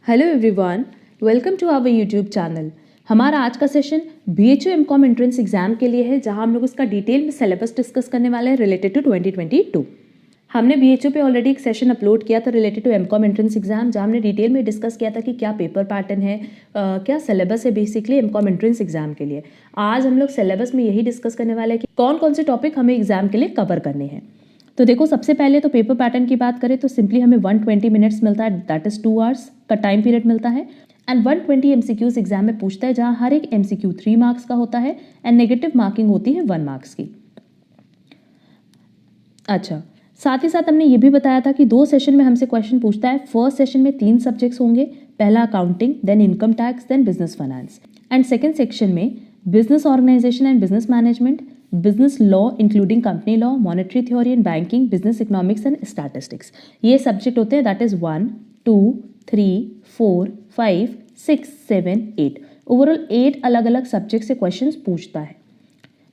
Hello everyone, welcome to our YouTube channel. हमारा आज का session BHU MCom entrance exam के लिए है, जहां हम लोग उसका डिटेल में सिलेबस डिस्कस करने वाले हैं रिलेटेड टू 2022। हमने BHU पे ऑलरेडी एक सेशन अपलोड किया था related to MCom entrance exam, जहां हमने डिटेल में डिस्कस किया था कि क्या पेपर पैटर्न है, क्या सिलेबस है बेसिकली एमकॉम एंट्रेंस एग्जाम के लिए। आज हम लोग सिलेबस में यही डिस्कस करने वाले हैं कि कौन कौन से टॉपिक हमें एग्जाम के लिए कवर करने हैं। तो देखो, सबसे पहले तो पेपर पैटर्न की बात करें तो सिंपली हमें 120 मिनट्स मिलता है, दैट इज 2 आवर्स का टाइम पीरियड मिलता है। एंड 120 MCQs एग्जाम में पूछता है, जहां हर एक MCQ 3 मार्क्स का होता है एंड नेगेटिव मार्किंग होती है 1 मार्क्स की। अच्छा, साथ ही साथ हमने ये भी बताया था कि 2 सेशन में हमसे क्वेश्चन पूछता है। फर्स्ट सेशन में 3 सब्जेक्ट्स होंगे, पहला accounting, then income tax, then business finance. And second section में business organisation and business management, business law including company law, monetary theory and banking, business economics and statistics. ये subject होते हैं, that is 1, 2, 3, 4, 5, 6, 7, 8। Overall 8 अलग अलग subject से questions पूछता है।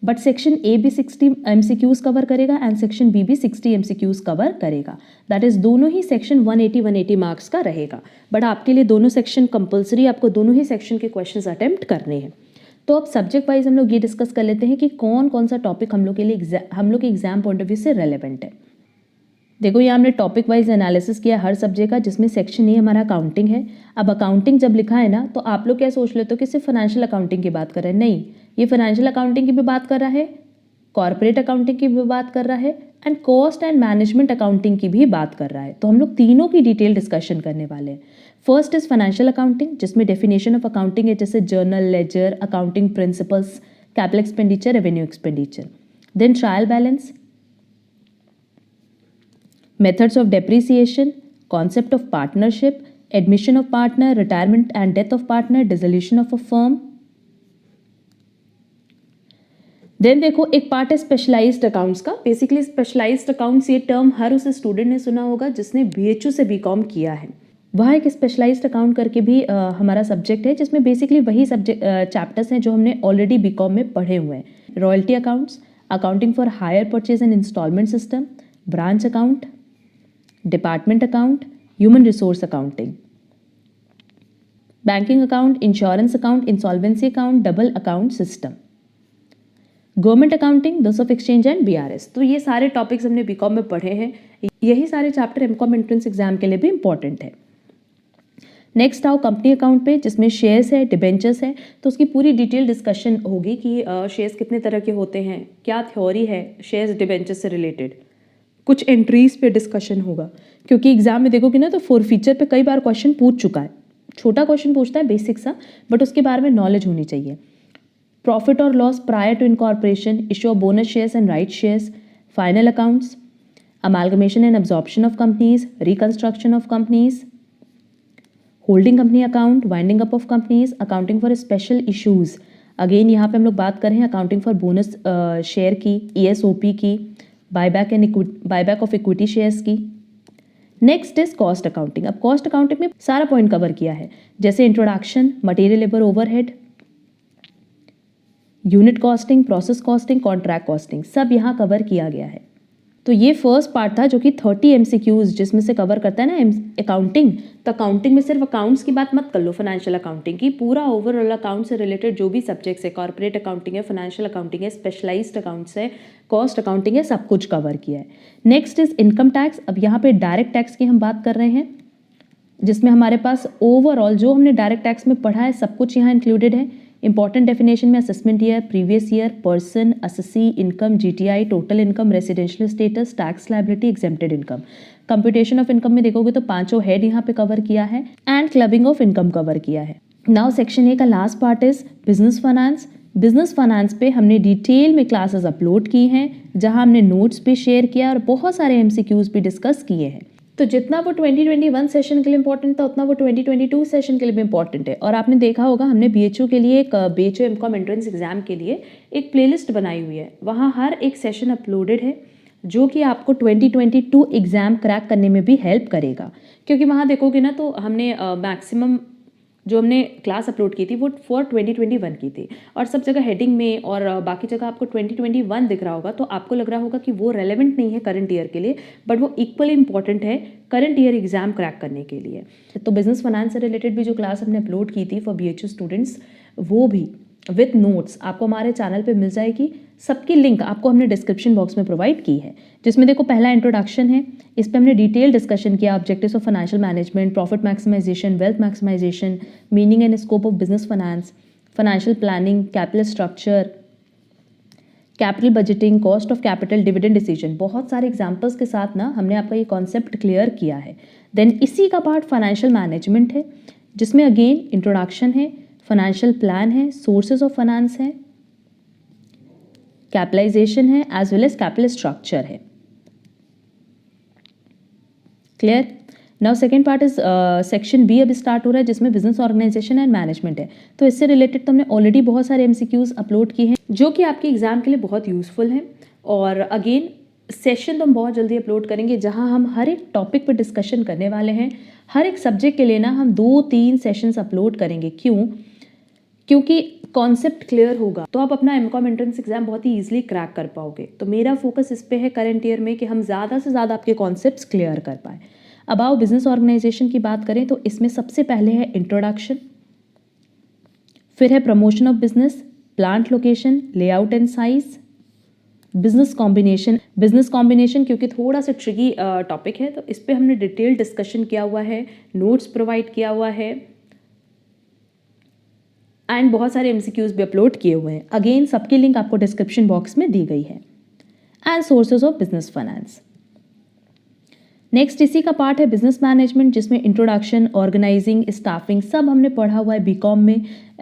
But section A भी 60 MCQs कवर करेगा एंड सेक्शन बी भी 60 MCQs कवर करेगा। दैट इज दोनों ही सेक्शन 180 मार्क्स का रहेगा। बट आपके लिए दोनों सेक्शन कंपलसरी, आपको दोनों ही सेक्शन के क्वेश्चंस अटेम्प्ट करने हैं। तो अब सब्जेक्ट वाइज हम लोग ये डिस्कस कर लेते हैं कि कौन कौन सा टॉपिक हम लोग के लिए हम लोग के एग्जाम पॉइंट ऑफ व्यू से रेलेवेंट है। देखो, ये हमने टॉपिक वाइज एनालिसिस किया हर सब्जेक्ट का, जिसमें सेक्शन ए हमारा अकाउंटिंग है। अब अकाउंटिंग जब लिखा है ना, तो आप लोग क्या सोच लेते हो कि सिर्फ फाइनेंशियल अकाउंटिंग की बात कर रहे हैं। नहीं, ये फाइनेंशियल अकाउंटिंग की भी बात कर रहा है, कॉर्पोरेट अकाउंटिंग की भी बात कर रहा है and cost and management accounting की भी बात कर रहा है। तो हम लोग तीनों की डिटेल डिस्कशन करने वाले हैं। फर्स्ट इज फाइनेंशियल अकाउंटिंग, जिसमें डेफिनेशन ऑफ अकाउंटिंग है, जैसे journal, ledger, accounting principles, capital expenditure, revenue expenditure. Then trial balance, methods of depreciation, concept of partnership, admission of partner, retirement and death of partner, dissolution of a firm. Then देखो, एक part है specialized accounts का। Basically specialized accounts, ये term हर उस student ने सुना होगा जिसने BHU से BCom किया है। वह एक स्पेशलाइज्ड अकाउंट करके भी हमारा सब्जेक्ट है, जिसमें बेसिकली वही सब्जेक्ट चैप्टर्स हैं जो हमने ऑलरेडी BCom में पढ़े हुए हैं। Royalty accounts, accounting for hire purchase and instalment system, branch account, department account, human resource accounting, banking account, insurance account, insolvency account, double account system, government accounting, bills of exchange and BRS। तो ये सारे topics हमने BCom में पढ़े हैं। यही सारे chapter MCom entrance exam के लिए भी इंपॉर्टेंट है। नेक्स्ट आओ कंपनी अकाउंट पे, जिसमें शेयर्स है, डिबेंचर्स है। तो उसकी पूरी डिटेल डिस्कशन होगी कि शेयर्स कितने तरह के होते हैं, क्या थ्योरी है शेयर्स डिबेंचर्स से रिलेटेड। कुछ एंट्रीज पे डिस्कशन होगा, क्योंकि एग्जाम में देखोगे ना तो फॉरफीचर पे कई बार क्वेश्चन पूछ चुका है। छोटा क्वेश्चन पूछता है बेसिक सा, बट उसके बारे में नॉलेज होनी चाहिए। प्रॉफिट और loss prior to incorporation, issue of bonus shares and right shares, final accounts, amalgamation and absorption of companies, reconstruction of companies, holding company account, winding up of companies, accounting for special issues. Again यहाँ पे हम लोग बात कर रहे हैं accounting for bonus share की, ESOP की, बायबैक ऑफ इक्विटी शेयर्स की। Next is cost accounting. अब कॉस्ट अकाउंटिंग में सारा पॉइंट कवर किया है, जैसे introduction, material labour overhead, unit costing, process costing, contract costing, सब यहाँ कवर किया गया है। तो ये फर्स्ट पार्ट था, जो कि 30 MCQs जिसमें से कवर करता है ना अकाउंटिंग। तो अकाउंटिंग में सिर्फ अकाउंट्स की बात मत कर लो, फाइनेंशियल अकाउंटिंग की पूरा ओवरऑल अकाउंट से रिलेटेड जो भी सब्जेक्ट्स है, कॉर्पोरेट अकाउंटिंग है, फाइनेंशियल अकाउंटिंग है, स्पेशलाइज्ड अकाउंट्स है, कॉस्ट अकाउंटिंग है, सब कुछ कवर किया है। Next is income tax. अब यहाँ पे डायरेक्ट टैक्स की हम बात कर रहे हैं, जिसमें हमारे पास ओवरऑल जो हमने डायरेक्ट टैक्स में पढ़ा है सब कुछ यहाँ इंक्लूडेड है। इंपॉर्टेंट डेफिनेशन में assessment year, previous year, person, assessee, income, GTI, total income, residential status, tax liability, exempted income. Computation of income में देखोगे तो 5 हेड यहाँ पे कवर किया है and clubbing of income cover किया है। नाउ सेक्शन ए का last part is business finance. Business finance पे हमने डिटेल में क्लासेस अपलोड की हैं, जहां हमने नोट्स भी शेयर किया और बहुत सारे MCQs भी डिस्कस किए हैं। तो जितना वो 2021 सेशन के लिए इंपॉर्टेंट था, उतना वो 2022 सेशन के लिए भी इंपॉर्टेंट है। और आपने देखा होगा, हमने BHU के लिए, एक BHU एमकॉम एंट्रेंस एग्जाम के लिए एक प्लेलिस्ट बनाई हुई है। वहाँ हर एक सेशन अपलोडेड है, जो कि आपको 2022 एग्जाम क्रैक करने में भी हेल्प करेगा। क्योंकि वहाँ देखोगे ना तो हमने मैक्सिमम जो हमने क्लास अपलोड की थी वो फॉर 2021 की थी, और सब जगह हेडिंग में और बाकी जगह आपको 2021 दिख रहा होगा, तो आपको लग रहा होगा कि वो रेलेवेंट नहीं है करंट ईयर के लिए, बट वो इक्वली इंपॉर्टेंट है करंट ईयर एग्जाम क्रैक करने के लिए। तो बिजनेस फाइनेंस से रिलेटेड भी जो क्लास हमने अपलोड की थी फॉर BHU स्टूडेंट्स, वो भी विथ नोट्स आपको हमारे चैनल पे मिल जाएगी। सबकी लिंक आपको हमने डिस्क्रिप्शन बॉक्स में प्रोवाइड की है, जिसमें देखो पहला इंट्रोडक्शन है, इस पे हमने डिटेल डिस्कशन किया objectives of financial management, profit maximisation, wealth maximisation, meaning and scope of business finance, financial planning, capital structure, capital budgeting, cost of capital, dividend decision. बहुत सारे एग्जाम्पल्स के साथ ना हमने आपका ये कॉन्सेप्ट क्लियर किया है। देन इसी का पार्ट फाइनेंशियल मैनेजमेंट है, जिसमें अगेन इंट्रोडक्शन है, फाइनेंशियल प्लान है, सोर्सेज ऑफ फाइनेंस है, कैपिटलाइजेशन है, as well as capital structure है। Clear? Now second part is section B अब स्टार्ट हो रहा है, जिसमें बिजनेस ऑर्गेनाइजेशन एंड मैनेजमेंट है। तो इससे रिलेटेड तो हमने ऑलरेडी बहुत सारे MCQs अपलोड किए हैं, जो कि आपके एग्जाम के लिए बहुत यूजफुल हैं। और अगेन सेशन तो हम बहुत जल्दी अपलोड करेंगे, जहां हम हर एक टॉपिक पर डिस्कशन करने वाले हैं। हर एक सब्जेक्ट के लिए ना हम 2-3 सेशंस अपलोड करेंगे। क्यों? क्योंकि कॉन्सेप्ट क्लियर होगा तो आप अपना MCOM एंट्रेंस एग्जाम बहुत ही ईजिली क्रैक कर पाओगे। तो मेरा फोकस इस पे है करंट ईयर में कि हम ज़्यादा से ज़्यादा आपके कॉन्सेप्ट्स क्लियर कर पाएँ। अब आओ बिजनेस ऑर्गेनाइजेशन की बात करें, तो इसमें सबसे पहले है इंट्रोडक्शन, फिर है promotion of business, plant location, layout and size, business combination क्योंकि थोड़ा सा ट्रिकी टॉपिक है, तो इस पर हमने डिटेल डिस्कशन किया हुआ है, नोट्स प्रोवाइड किया हुआ है, एंड बहुत सारे MCQs भी अपलोड किए हुए हैं। अगेन सबकी लिंक आपको डिस्क्रिप्शन बॉक्स में दी गई है। And sources of business finance. Next इसी का पार्ट है बिजनेस मैनेजमेंट, जिसमें इंट्रोडक्शन, ऑर्गेनाइजिंग, स्टाफिंग सब हमने पढ़ा हुआ है BCom में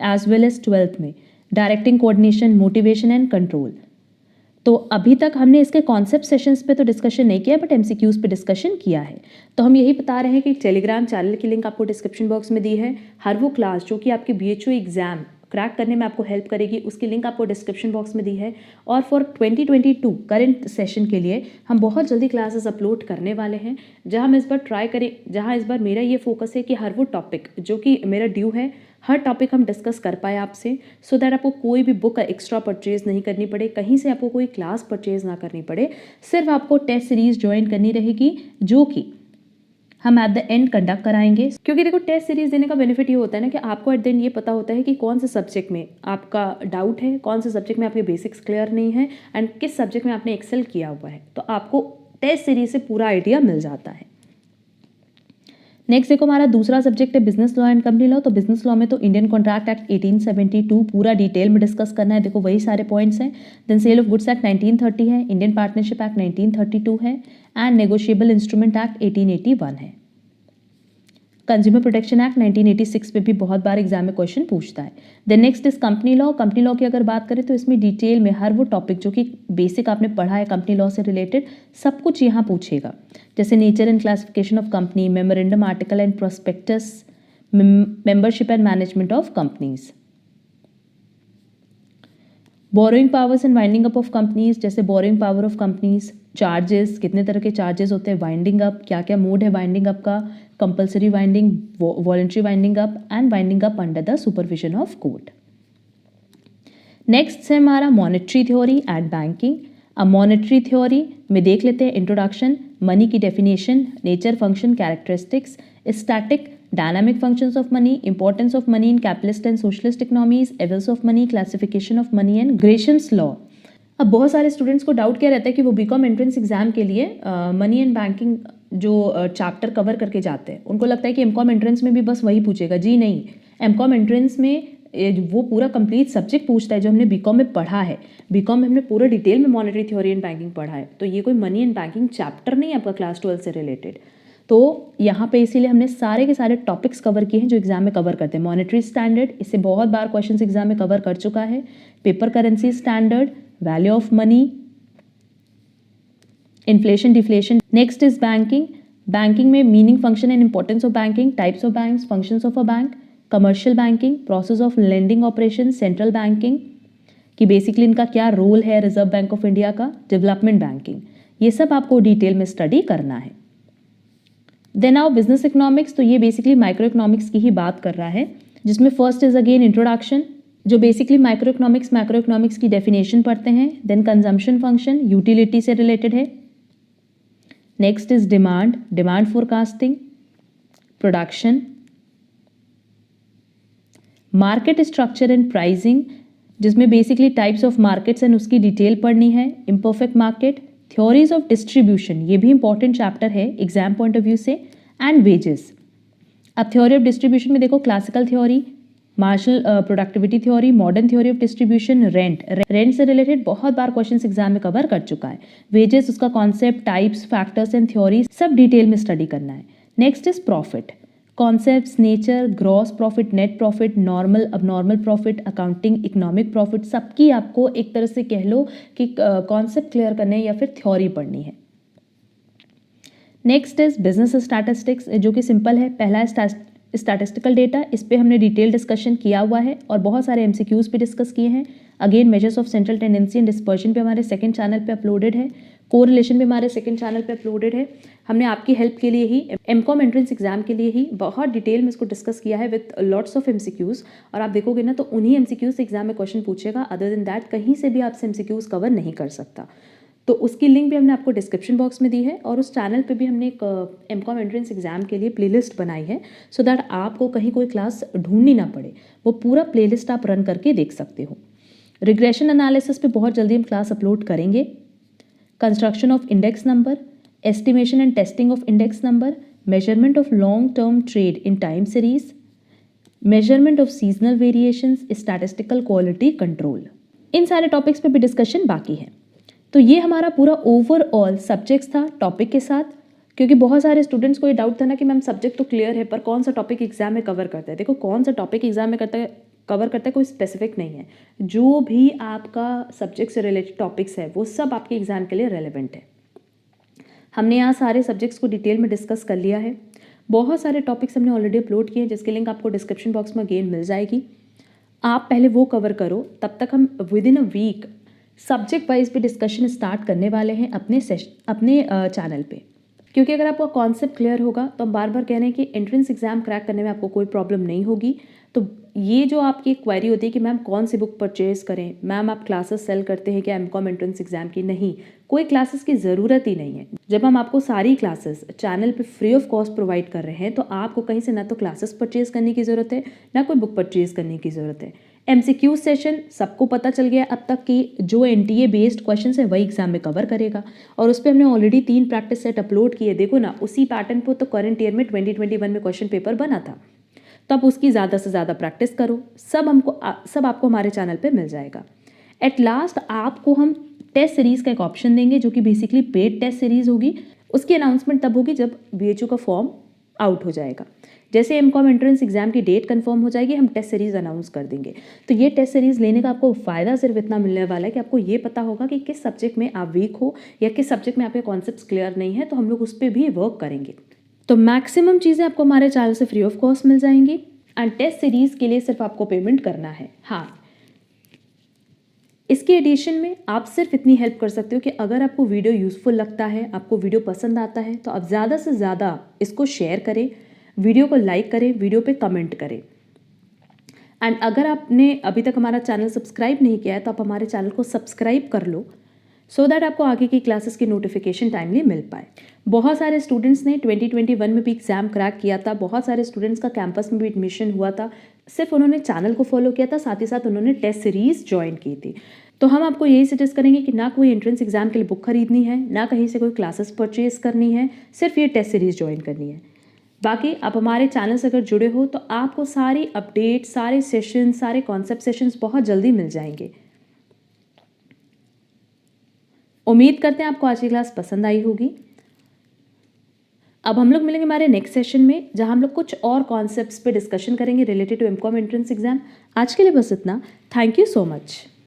एज वेल एज 12th में, directing, coordination, motivation and control. तो अभी तक हमने इसके कॉन्सेप्ट सेशंस पे तो डिस्कशन नहीं किया, बट MCQs पे डिस्कशन किया है। तो हम यही बता रहे हैं कि टेलीग्राम चैनल की लिंक आपको डिस्क्रिप्शन बॉक्स में दी है। हर वो क्लास जो कि आपके BHU एग्जाम क्रैक करने में आपको हेल्प करेगी, उसकी लिंक आपको डिस्क्रिप्शन बॉक्स में दी है। और फॉर 2022 करंट सेशन के लिए हम बहुत जल्दी क्लासेस अपलोड करने वाले हैं, जहां हम इस बार मेरा ये फोकस है कि हर वो टॉपिक जो कि मेरा ड्यू है, हर टॉपिक हम डिस्कस कर पाए आपसे, सो दैट आपको कोई भी बुक एक्स्ट्रा परचेज नहीं करनी पड़े, कहीं से आपको कोई क्लास परचेज ना करनी पड़े। सिर्फ आपको टेस्ट सीरीज ज्वाइन करनी रहेगी, जो कि हम एट द एंड कंडक्ट कराएंगे। क्योंकि देखो टेस्ट सीरीज देने का बेनिफिट ये होता है ना कि आपको एट द एंड ये पता होता है कि कौन से सब्जेक्ट में आपका डाउट है, कौन से सब्जेक्ट में आपके बेसिक्स क्लियर नहीं है, एंड किस सब्जेक्ट में आपने एक्सेल किया हुआ है। तो आपको टेस्ट सीरीज से पूरा आइडिया मिल जाता है। नेक्स्ट देखो हमारा दूसरा सब्जेक्ट है business law and company law. तो बिजनेस लॉ में तो इंडियन कॉन्ट्रैक्ट एक्ट 1872 पूरा डिटेल में डिस्कस करना है। देखो वही सारे पॉइंट्स हैं। Then sale of goods act 1930 है, इंडियन पार्टनरशिप एक्ट 1932 है, एंड नेगोशिएबल इंस्ट्रूमेंट एक्ट 1881 है। कंज्यूमर प्रोटेक्शन एक्ट 1986 पे भी बहुत बार एग्जाम में क्वेश्चन पूछता है। Then next is company law. Company law की अगर बात करें तो इसमें डिटेल में हर वो टॉपिक जो कि बेसिक आपने पढ़ा है कंपनी लॉ से रिलेटेड, सब कुछ यहाँ पूछेगा। जैसे nature and classification of company, memorandum article and prospectus, membership and management of companies, borrowing powers and winding up of companies. जैसे borrowing power of companies, charges, कितने तरह के चार्जेस होते हैं, वाइंडिंग अप, क्या क्या मोड है वाइंडिंग अप का, compulsory winding, voluntary winding up, and winding up under the supervision of court. Next है हमारा मॉनेटरी थ्योरी एंड बैंकिंग। अब मॉनेटरी थ्योरी में देख लेते हैं इंट्रोडक्शन, मनी की definition, nature, function, characteristics, static, dynamic functions of money, importance of money in capitalist and socialist economies, evils of money, classification of money and Gresham's law. अब बहुत सारे students को doubt क्या रहता है कि वो BCom एंट्रेंस एग्जाम के लिए मनी एंड बैंकिंग जो चैप्टर कवर करके जाते हैं, उनको लगता है कि MCOM एंट्रेंस में भी बस वही पूछेगा। जी नहीं, MCOM एंट्रेंस में वो पूरा कंप्लीट सब्जेक्ट पूछता है जो हमने BCom में पढ़ा है। BCom में हमने पूरा डिटेल में मॉनेटरी थ्योरी एंड बैंकिंग पढ़ा है, तो ये कोई मनी एंड बैंकिंग चैप्टर नहीं है आपका क्लास 12 से रिलेटेड। तो यहाँ पे इसीलिए हमने सारे के सारे टॉपिक्स कवर किए हैं जो एग्जाम में कवर करते हैं। मॉनेटरी स्टैंडर्ड, इससे बहुत बार क्वेश्चन एग्जाम में कवर कर चुका है। Paper currency standard, value of money, inflation, deflation. Next is banking. Banking में meaning, function and importance of banking, types of banks, functions of a bank, commercial banking, process of lending operation, central banking कि basically इनका क्या role है, Reserve Bank of India का, development banking, ये सब आपको detail में स्टडी करना है। देन आओ बिजनेस इकोनॉमिक्स। तो ये बेसिकली माइक्रो इकोनॉमिक्स की ही बात कर रहा है। जिसमें फर्स्ट इज अगेन इंट्रोडक्शन, जो बेसिकली माइक्रो इकोनॉमिक्स की डेफिनेशन पढ़ते हैं। देन कंजम्पशन फंक्शन यूटिलिटी से रिलेटेड है। Next is demand forecasting, production, market structure and pricing, जिसमें basically types of markets and उसकी डिटेल पढ़नी है। Imperfect market, theories of distribution, ये भी इंपॉर्टेंट चैप्टर है एग्जाम पॉइंट ऑफ व्यू से। And wages. अब थ्योरी ऑफ डिस्ट्रीब्यूशन में देखो classical theory, Marshall productivity theory, modern theory of distribution, rent से रिलेटेड बहुत बार क्वेश्चन एग्जाम में कवर कर चुका है। वेजेस, उसका concept, types, factors and theories सब डिटेल में स्टडी करना है। Next is profit, concepts, nature, gross profit, net profit, normal, abnormal profit, accounting, economic profit, सबकी आपको एक तरह से कह लो कि कॉन्सेप्ट क्लियर करने या फिर थ्योरी पढ़नी है। नेक्स्ट इज बिजनेस स्टैटिस्टिक्स, जो कि सिंपल है। पहला है स्टैटिस्टिकल डेटा, इस पे हमने डिटेल डिस्कशन किया हुआ है और बहुत सारे एमसीक्यूज पे डिस्कस किए हैं। Again measures of central tendency and dispersion पे हमारे सेकंड चैनल पे अपलोडेड है। कोरिलेशन पे हमारे सेकंड चैनल पे अपलोडेड है। हमने आपकी हेल्प के लिए ही, एमकॉम एंट्रेंस एग्जाम के लिए ही बहुत डिटेल में इसको डिस्कस किया है विद लॉट्स ऑफ एमसीक्यूज। और आप देखोगे ना तो उन्हीं एमसीक्यूज से एग्जाम में क्वेश्चन पूछेगा, अदर देन दैट कहीं से भी आपसे एमसीक्यूज कवर नहीं कर सकता। तो उसकी लिंक भी हमने आपको डिस्क्रिप्शन बॉक्स में दी है और उस चैनल पे भी हमने एक एमकॉम एंट्रेंस एग्जाम के लिए प्लेलिस्ट बनाई है, सो दैट आपको कहीं कोई क्लास ढूंढनी ना पड़े, वो पूरा प्लेलिस्ट आप रन करके देख सकते हो। रिग्रेशन एनालिसिस पे बहुत जल्दी हम क्लास अपलोड करेंगे। Construction of index number, estimation and testing of index number, measurement of long term trade in time series, measurement of seasonal variations, statistical quality control, इन सारे टॉपिक्स पे भी डिस्कशन बाकी है। तो ये हमारा पूरा ओवरऑल सब्जेक्ट्स था टॉपिक के साथ, क्योंकि बहुत सारे स्टूडेंट्स को ये डाउट था ना कि मैम सब्जेक्ट तो क्लियर है पर कौन सा टॉपिक एग्जाम में कवर करता है। देखो कौन सा टॉपिक एग्जाम में कवर करता है कोई स्पेसिफिक नहीं है, जो भी आपका सब्जेक्ट से रिलेटेड टॉपिक्स है वो सब आपके एग्जाम के लिए रेलिवेंट है। हमने यहाँ सारे सब्जेक्ट्स को डिटेल में डिस्कस कर लिया है। बहुत सारे टॉपिक्स हमने ऑलरेडी अपलोड किए हैं जिसकी लिंक आपको डिस्क्रिप्शन बॉक्स में अगेन मिल जाएगी। आप पहले वो कवर करो, तब तक हम within a week subject wise भी डिस्कशन स्टार्ट करने वाले हैं अपने चैनल पे। क्योंकि अगर आपका कॉन्सेप्ट क्लियर होगा तो हम बार बार कह रहे हैं कि एंट्रेंस एग्जाम क्रैक करने में आपको कोई प्रॉब्लम नहीं होगी। तो ये जो आपकी क्वेरी होती है कि मैम कौन सी बुक परचेज करें, मैम आप क्लासेस सेल करते हैं क्या एमकॉम एंट्रेंस एग्जाम की, नहीं, कोई क्लासेस की ज़रूरत ही नहीं है। जब हम आपको सारी क्लासेस चैनल पे फ्री ऑफ कॉस्ट प्रोवाइड कर रहे हैं तो आपको कहीं से ना तो क्लासेस परचेज करने की ज़रूरत है ना कोई बुक परचेज करने की ज़रूरत है। एमसीक्यू सेशन सबको पता चल गया अब तक कि जो एनटीए बेस्ड क्वेश्चन है वही एग्जाम में कवर करेगा, और उस पर हमने ऑलरेडी 3 प्रैक्टिस सेट अपलोड किए। देखो ना उसी पैटर्न पर तो करंट ईयर में 2021 में क्वेश्चन पेपर बना था, तब उसकी ज़्यादा से ज़्यादा प्रैक्टिस करो। सब आपको हमारे चैनल पे मिल जाएगा। एट लास्ट आपको हम टेस्ट सीरीज़ का एक ऑप्शन देंगे जो कि बेसिकली पेड टेस्ट सीरीज़ होगी। उसकी अनाउंसमेंट तब होगी जब बीएचयू का फॉर्म आउट हो जाएगा। जैसे एमकॉम एंट्रेंस एग्जाम की डेट कंफर्म हो जाएगी हम टेस्ट सीरीज़ अनाउंस कर देंगे। तो ये टेस्ट सीरीज़ लेने का आपको फ़ायदा सिर्फ इतना मिलने वाला है कि आपको ये पता होगा कि किस सब्जेक्ट में आप वीक हो या किस सब्जेक्ट में आपके कॉन्सेप्ट्स क्लियर नहीं है, तो हम लोग उस पर भी वर्क करेंगे। तो मैक्सिमम चीज़ें आपको हमारे चैनल से फ्री ऑफ कॉस्ट मिल जाएंगी एंड टेस्ट सीरीज़ के लिए सिर्फ आपको पेमेंट करना है। हाँ, इसके एडिशन में आप सिर्फ इतनी हेल्प कर सकते हो कि अगर आपको वीडियो यूज़फुल लगता है, आपको वीडियो पसंद आता है, तो आप ज़्यादा से ज़्यादा इसको शेयर करें, वीडियो को लाइक करें, वीडियो पे कमेंट करें। एंड अगर आपने अभी तक हमारा चैनल सब्सक्राइब नहीं किया है तो आप हमारे चैनल को सब्सक्राइब कर लो, सो दैट आपको आगे की क्लासेस की नोटिफिकेशन टाइमली मिल पाए। बहुत सारे स्टूडेंट्स ने 2021 में भी एग्जाम क्रैक किया था, बहुत सारे स्टूडेंट्स का कैंपस में भी एडमिशन हुआ था, सिर्फ उन्होंने चैनल को फॉलो किया था, साथ ही साथ उन्होंने टेस्ट सीरीज ज्वाइन की थी। तो हम आपको यही सजेस्ट करेंगे कि ना कोई एंट्रेंस एग्जाम के लिए बुक खरीदनी है, ना कहीं से कोई क्लासेस परचेज करनी है, सिर्फ ये टेस्ट सीरीज ज्वाइन करनी है। बाकी आप हमारे चैनल से अगर जुड़े हो तो आपको सारी अपडेट, सारे सेशन, सारे कॉन्सेप्ट सेशंस बहुत जल्दी मिल जाएंगे। उम्मीद करते हैं आपको आज की क्लास पसंद आई होगी। अब हम लोग मिलेंगे हमारे नेक्स्ट सेशन में, जहां हम लोग कुछ और कॉन्सेप्ट्स पे डिस्कशन करेंगे related to MCom entrance exam. आज के लिए बस इतना। Thank you so much.